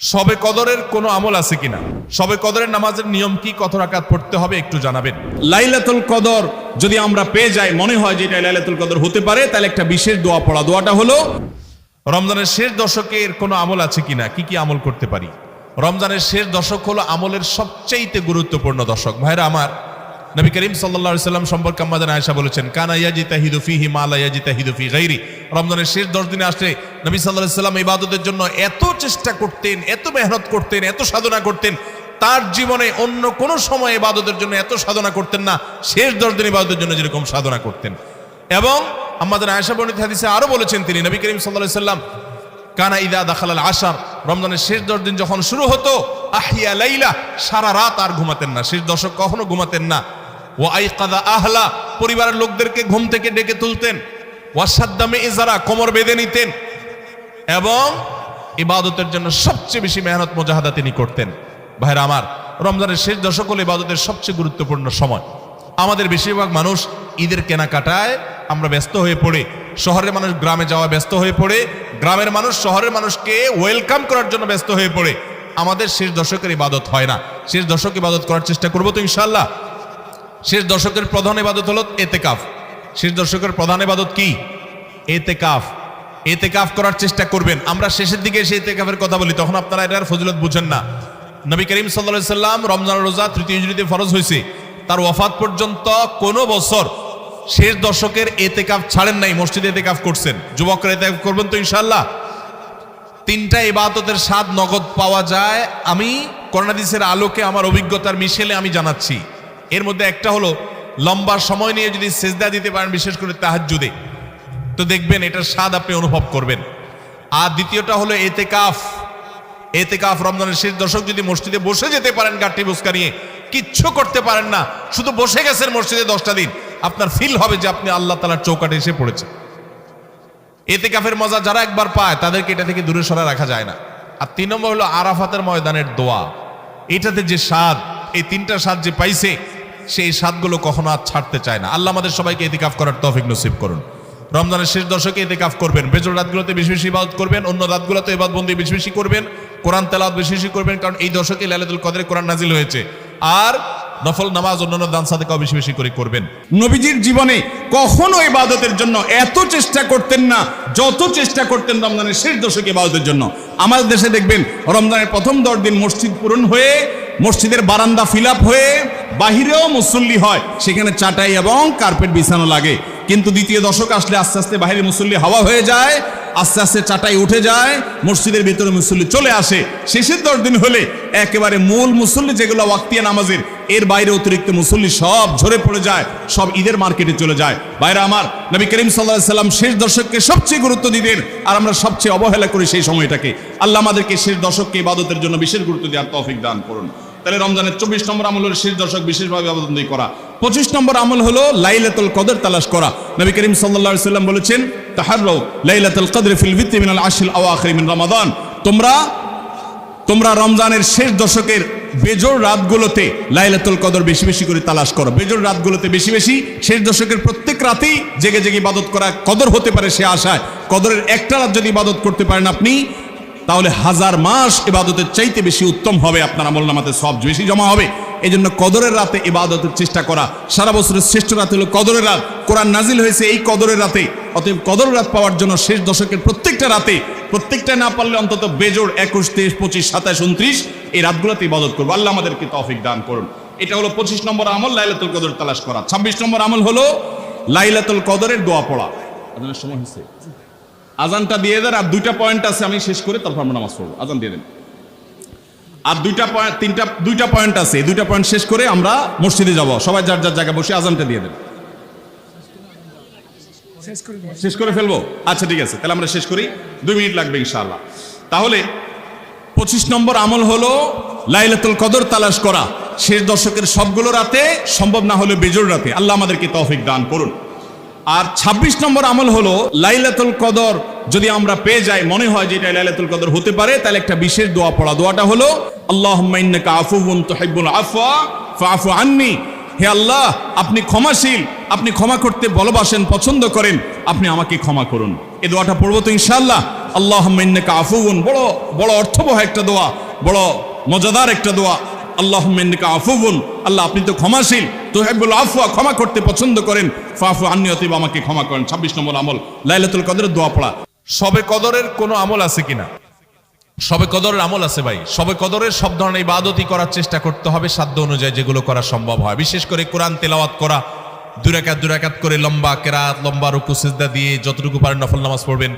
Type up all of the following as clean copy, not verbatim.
শবে কদরের কোনো আমল আছে কিনা, শবে কদরের নামাজের নিয়ম কি, কত রাকাত পড়তে হবে একটু জানাবেন। লাইলাতুল কদর যদি আমরা পেয়ে যাই, মনে হয় যে এটা লাইলাতুল কদর হতে পারে, তাহলে একটা বিশেষ দোয়া পড়া। দোয়াটা হলো রমজানের শেষ দশকের কোনো আমল আছে কিনা, কি কি আমল করতে পারি। রমজানের শেষ দশক হলো আমলের সবচেয়ে গুরুত্বপূর্ণ দশক। ভাইরা আমার, নবী করিম সাল্লাল্লাহু আলাইহি সাল্লাম সম্পর্কে আম্মা জান আয়েশা বলেছেন, কানা ইয়াজিতাহিদু ফীহি মা লা ইয়াজিতাহিদু ফী গায়রি। রমজানের শেষ 10 দিনে আসলে নবী সাল্লাল্লাহু আলাইহি সাল্লাম ইবাদতের জন্য এত চেষ্টা করতেন, এত মেহনত করতেন, এত সাধনা করতেন, তার জীবনে অন্য কোন সময় ইবাদতের জন্য এত সাধনা করতেন না, শেষ 10 দিন ইবাদতের জন্য যেরকম সাধনা করতেন। এবং আম্মা জান আয়েশা বর্ণিত হাদিসে আরো বলেছেন তিনি, নবী করিম সাল্লাল্লাহু আলাইহি সাল্লাম কানা ইদা দাখালাল আশার, রমজানের শেষ 10 দিন যখন শুরু হতো, আহিয়া লাইলা, সারা রাত আর ঘুমাতেন না, শেষ দশক কখনো ঘুমাতেন না। ওয়া আইকাদা আহলা, পরিবারের লোকদেরকে ঘুম থেকে ডেকে তুলতেন। ওয়াসাদ্দামে ইজারা, কোমর বেঁধে নিতেন। এবং ইবাদতের জন্য সবচেয়ে বেশি মেহনত মুজাহাদা তিনি করতেন। ভাইরা আমার, রমজানের শেষ দশক হলো ইবাদতের সবচেয়ে গুরুত্বপূর্ণ সময়। আমাদের বেশিরভাগ মানুষ ঈদের কেনাকাটায় আমরা ব্যস্ত হয়ে পড়ে, শহরের মানুষ গ্রামে যাওয়া ব্যস্ত হয়ে পড়ে, গ্রামের মানুষ শহরের মানুষকে ওয়েলকাম করার জন্য ব্যস্ত হয়ে পড়ে। আমাদের শেষ দশকের ইবাদত হয় না। শেষ দশক ইবাদত করার চেষ্টা করবো তো ইনশাআল্লাহ। শেষ দশকের প্রধান ইবাদত হলো এতেকাফ। শেষ দশকের প্রধান ইবাদত কি? এতেকাফ। এতেকাফ করার চেষ্টা করবেন। আমরা শেষের দিকে এসে এতেকাফের কথা বলি, তখন আপনারা এটার ফজিলত বুঝেন না। নবী করিম সাল্লাল্লাহু আলাইহি সাল্লাম রমজান রোজা 3য় হিজরিতে ফরজ হয়েছে, তার ওয়াফাত পর্যন্ত কোনো বছর শেষ দশকের এতেকাফ ছাড়েন নাই, মসজিদে এতেকাফ করছেন। যুবকরা এতেকাফ করবেন তো ইনশাআল্লাহ। 3টা ইবাদতের স্বাদ নগদ পাওয়া যায়, আমি কোরআন হাদিসের আলোকে আমার অভিজ্ঞতার মিশেলে আমি জানাচ্ছি। এর মধ্যে একটা হলো, লম্বা সময় নিয়ে যদি সেজদা দিতে পারেন, বিশেষ করে তাহাজ্জুদে, তো দেখবেন এটার স্বাদ আপনি অনুভব করবেন। আর দ্বিতীয়টা হলো এতেকাফ। এতেকাফ রমজানের শেষ দশক যদি মসজিদে বসে যেতে পারেন, গাঠি বুসকা নিয়ে, কিচ্ছু করতে পারেন না, শুধু বসে গেছেন মসজিদে 10টা দিন, আপনার ফিল হবে যে আপনি আল্লাহ তাআলার চৌকাঠে এসে পড়েছেন। এতেকাফের মজা যারা একবার পায়, তাদেরকে এটা থেকে দূরে সরা রাখা যায় না। আর 3 নম্বর হলো আরাফাতের ময়দানের দোয়া। এটাতে যে স্বাদ, এই 3টা স্বাদ যে পাইছে, সেই স্বাদগুলো কখনো আর ছাড়তে চায় না। আল্লাহ আমাদের সবাইকে ইতিকাফ করার তৌফিক নসিব করুন। রমজানের শেষ দশকে ইতিকাফ করবেন, বেজর রাতগুলোতে বেশি বেশি ইবাদত করবেন, অন্য রাতগুলোতে ইবাদতবন্দি বেশি বেশি করবেন, কোরআন তেলাওয়াত বেশি বেশি করবেন, কারণ এই দশকে লাইলাতুল কদরে কোরআন নাজিল হয়েছে। আর নফল নামাজ, অন্যান্য দান সাদেকাও বেশি বেশি করে করবেন। নবীজির জীবনে কখনো ইবাদতের জন্য এত চেষ্টা করতেন না, যত চেষ্টা করতেন রমজানের শেষ দশকে ইবাদতের জন্য। আমাদের দেশে দেখবেন রমজানের প্রথম 10 দিন মসজিদ পূরণ হয়ে, মসজিদের বারান্দা ফিল আপ হয়ে, বাহিরেও মুসল্লি হয়, সেখানে চাটাই এবং কার্পেট বিছানো লাগে। কিন্তু দ্বিতীয় দশক আসলে আস্তে আস্তে বাহিরে মুসল্লি হাওয়া হয়ে যায়, আস্তে আস্তে চাটাই উঠে যায়, মসজিদের ভিতরে মুসল্লি চলে আসে। শেষের 10 দিন হলে একেবারে মূল মুসল্লি যেগুলো ওয়াক্তিয়া নামাজের, এর বাইরে অতিরিক্ত মুসল্লি সব ঝরে পড়ে যায়, সব ঈদের মার্কেটে চলে যায়। বাইরে আমার, নবী করিম সাল্লাল্লাহু আলাইহি সাল্লাম শেষ দশককে সবচেয়ে গুরুত্ব দিতেন, আর আমরা সবচেয়ে অবহেলা করি সেই সময়টাকে। আল্লাহ আমাদেরকে শেষ দশককে ইবাদতের জন্য বিশেষ গুরুত্ব দেওয়ার তৌফিক দান করুন। তাহলে রমজানের 24 নম্বর আমল হলো শেষ দশক বিশেষভাবে ইবাদত করা। 25 নম্বর আমল হলো লাইলাতুল কদর তালাশ করা। নবী করিম সাল্লাল্লাহু আলাইহি সাল্লাম বলেছেন, তাহাররু লাইলাতুল কদর ফিল বিত্রি মিনাল আশরিল আওয়াখির মিন রমাদান। তোমরা রমজানের শেষ দশকের বেজোর রাতগুলোতে লাইলাতুল কদর বেশি বেশি করে তালাশ করো। বেজোর রাতগুলোতে বেশি বেশি, শেষ দশকের প্রত্যেক রাতেই জেগে জেগে ইবাদত করা কদর হতে পারে সে আশায়। কদরের একটা রাত যদি ইবাদত করতে পারেন আপনি, তাহলে 1000 মাস ইবাদতের চাইতে বেশি উত্তম হবে, আপনার আমলনামাতে সব বেশি জমা হবে। এই জন্য কদরের রাতে ইবাদতের চেষ্টা করা। সারা বছরের শ্রেষ্ঠ রাত হলো কদরের রাত, কোরআন নাজিল হয়েছে এই কদরের রাতে। অতএব কদরের রাত পাওয়ার জন্য শেষ দশকের প্রত্যেকটা রাতে, প্রত্যেকটা না পারলে অন্তত বেজোড় 21, 23, 25, 27, 29 এই রাতগুলোতে ইবাদত করবো। আল্লাহ আমাদেরকে তৌফিক দান করুন। এটা হলো 25 নম্বর আমল, লাইলাতুল কদর তালাশ করা। 26 নম্বর আমল হলো লাইলাতুল কদরের দোয়া পড়া। আজানের সময় হয়েছে, আজানটা দিয়ে দেন। আর 2টা পয়েন্ট আছে, আমি শেষ করে তারপর আমরা নামাজ পড়বো। আজান দিয়ে দেন। আর 2টা পয়েন্ট আছে, এই 2টা পয়েন্ট শেষ করে আমরা মসজিদে যাব। সবাই যার যার জায়গায় বসে আজানটা দিয়ে দেন। শেষ করে ফেলবো? আচ্ছা ঠিক আছে, তাহলে আমরা শেষ করি, 2 মিনিট লাগবে ইনশাআল্লাহ। তাহলে 25 নম্বর আমল হলো লাইলাতুল কদর তালাশ করা শেষ দশকের সবগুলো রাতে, সম্ভব না হলে বেজোর রাতে। আল্লাহ আমাদেরকে তৌফিক দান করুন। আর 26 নম্বর আমল হলো লাইলাতুল কদর যদি আমরা পেয়ে যাই, মনে হয় যে এটা লাইলাতুল কদর হতে পারে, তাহলে একটা বিশেষ দোয়া পড়া। দোয়াটা হলো, আল্লাহুম্মা ইন্নাকা আফুউন তুহিব্বুল আফওয়া ফাআফু আন্নী। হে আল্লাহ, আপনি ক্ষমাশীল, আপনি ক্ষমা করতে ভালোবাসেন, পছন্দ করেন, আপনি আমাকে ক্ষমা করুন। এই দোয়াটা পড়বো তো ইনশাআল্লাহ। আল্লাহুম্মা ইন্নাকা আফুউন, বড় বড় অর্থবহ একটা দোয়া, বড় মজাদার একটা দোয়া। আল্লাহুম্মা ইন্নাকা আফুউন, আল্লাহ আপনি তো ক্ষমাশীল, তুহিব্বুল আফওয়া, ক্ষমা করতে পছন্দ করেন, ফাফু আন্নী, অতএব আমাকে ক্ষমা করেন। 26 নম্বর আমল লাইলাতুল কদরের দোয়া পড়া। শবে কদরের কোনো আমল আছে কিনা? শবে কদরের আমল আছে ভাই। শবে কদরের সব ধরনের ইবাদতই করার চেষ্টা করতে হবে সাধ্য অনুযায়ী, যেগুলো করা সম্ভব হয়। বিশেষ করে কোরআন তেলাওয়াত করা, দুই রাকাত করে লম্বা কেরাত, লম্বা রুকু সিজদা দিয়ে যতটুকু পারেন নফল নামাজ পড়বেন।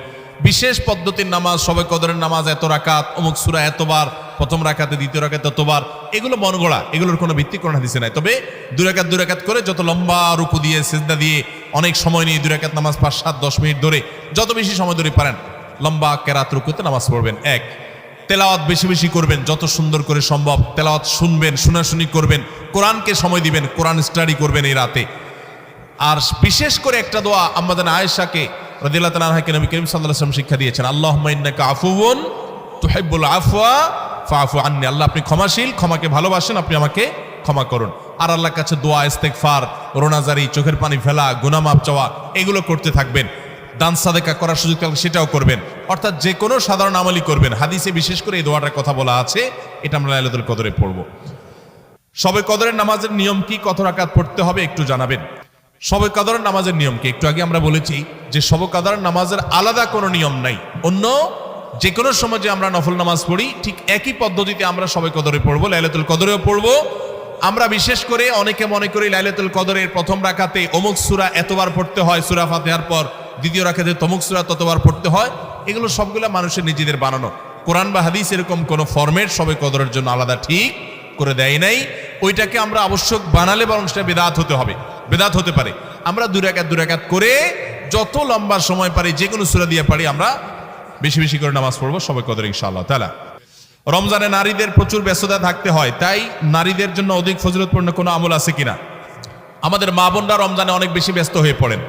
বিশেষ পদ্ধতির নামাজ, শবে কদরের নামাজ এত রাকাত, অমুক সূরা এতবার, প্রথম রাকাতে দ্বিতীয় রাকাতে ততবার, এগুলো মন গড়া, এগুলোর কোনো ভিত্তি কোরআন হাদিসে নাই। তবে দুই রাকাত করে যত লম্বা রুকু দিয়ে সিজদা দিয়ে অনেক সময় নিয়ে দুই রাকাত নামাজ 5, 7, 10 মিনিট ধরে যত বেশি সময় ধরে পারেন লম্বা কেরাত রুকুতে নামাজ পড়বেন। এক, তেলাওয়াত বেশি বেশি করবেন, যত সুন্দর করে সম্ভব তেলাওয়াত শুনবেন, শোনাশুনি করবেন, কোরআনকে সময় দিবেন, কোরআন স্টাডি করবেন এই রাতে। আর বিশেষ করে একটা দোয়া আম্মাজান আয়েশাকে রাদিয়াল্লাহু তাআলা আনহাকে নবী করিম সাল্লাল্লাহু আলাইহি ওয়াসাল্লাম শিক্ষা দিয়েছেন, আল্লাহুম্মা ইন্নাকা আফুউন তুহিব্বুল আফওয়া ফাফু আন্নী, আল্লাহ আপনি ক্ষমাশীল, ক্ষমাকে ভালোবাসেন, আপনি আমাকে ক্ষমা করুন। আর আল্লাহর কাছে দোয়া, ইস্তেগফার, রোনাজারি, চোখের পানি ফেলা, গুনাহ মাফ চাওয়া, এগুলো করতে থাকবেন। দান সাদেকা করার সুযোগ থাকলে সেটাও করবেন, অর্থাৎ যে কোনো সাধারণ আমলই করবেন। হাদিসে বিশেষ করে এই দোয়াটার কথা বলা আছে, এটা আমরা লাইলাতুল কদরে পড়ব। শবে কদরের নামাজের নিয়ম কি, কত রাকাত পড়তে হবে একটু জানাবেন। শবে কদরের নামাজের নিয়ম কি? একটু আগে আমরা বলেছি যে শবে কদরের নামাজের আলাদা কোনো নিয়ম নাই। অন্য যে কোনো সময় যে আমরা নফল নামাজ পড়ি ঠিক একই পদ্ধতিতে আমরা শবে কদরে পড়বো, লাইলাতুল কদরেও পড়বো। আমরা বিশেষ করে অনেকে মনে করি লাইলাতুল কদরের প্রথম রাকাতে অমুক সূরা এতবার পড়তে হয়, সূরা ফাতিহার পর দ্বিতীয় রাকাতে তমুক সূরা ততবার পড়তে হয়। এগুলো সবগুলো মানুষের নিজেদের বানানো। কোরআন বা হাদিস এরকম কোনো ফরম্যাট শবে কদরের জন্য আলাদা ঠিক করে দেয় নাই। ওইটাকে আমরা আবশ্যক বানালে বরং সেটা বেদাত হতে হবে, বেদাত হতে পারে। আমরা দুই রাকাত করে যত লম্বা সময় পারি, যে কোনো সূরা দিয়ে পারি, আমরা বেশি বেশি করে নামাজ পড়বো শবে কদর ইনশাআল্লাহ তাআলা। রমজানে নারীদের প্রচুর ব্যস্ততা থাকতে হয়, তাই নারীদের জন্য অধিক ফজিলতপূর্ণ কোনো আমল আছে কিনা? আমাদের মা বোনরা রমজানে অনেক বেশি ব্যস্ত হয়ে পড়েন।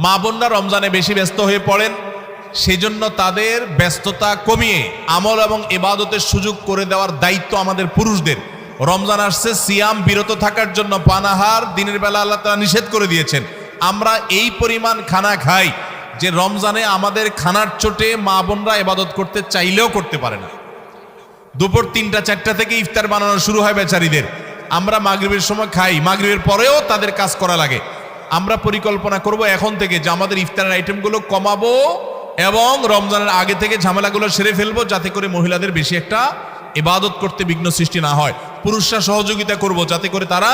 মা বোনরা রমজানে বেশি ব্যস্ত হয়ে পড়েন, সেজন্য তাদের ব্যস্ততা কমিয়ে আমল এবং ইবাদতের সুযোগ করে দেওয়ার দায়িত্ব আমাদের পুরুষদের। রমজান আসছে, সিয়াম বিরত থাকার জন্য পানাহার দিনের বেলা আল্লাহ তাআলা নিষেধ করে দিয়েছেন। আমরা এই পরিমাণ খানা খাই যে রমজানে আমাদের খানার চোটে মা বোনরা ইবাদত করতে চাইলেও করতে পারে না। দুপুর 3টা 4টা থেকে ইফতার বানানো শুরু হয় বেচারীদের। আমরা মাগরিবের সময় খাই, মাগরিবের পরেও তাদের কাজ করা লাগে। আমরা পরিকল্পনা করব এখন থেকে যে আমাদের ইফতারের আইটেমগুলো কমাবো এবং রমজানের আগে থেকে ঝামেলাগুলো সেরে ফেলবো, যাতে করে মহিলাদের বেশি একটা ইবাদত করতে বিঘ্ন সৃষ্টি না হয়। পুরুষরা সহযোগিতা করব যাতে করে তারা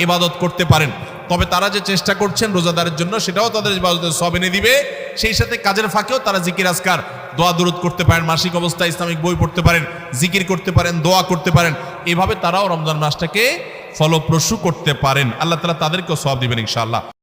ইবাদত করতে পারেন। তবে তারা যে চেষ্টা করছেন রোজাদারের জন্য, সেটাও তাদের ইবাদতের সওয়াব এনে দিবে। সেই সাথে কাজের ফাঁকেও তারা জিকির আজকার, দোয়া দুরূদ করতে পারেন, মাসিক অবস্থায় ইসলামিক বই পড়তে পারেন, জিকির করতে পারেন, দোয়া করতে পারেন। এভাবে তারাও রমজান মাসটাকে ফলপ্রসূ করতে পারেন। আল্লাহ তাআলা তাদেরকেও সওয়াব দিবেন ইনশাআল্লাহ।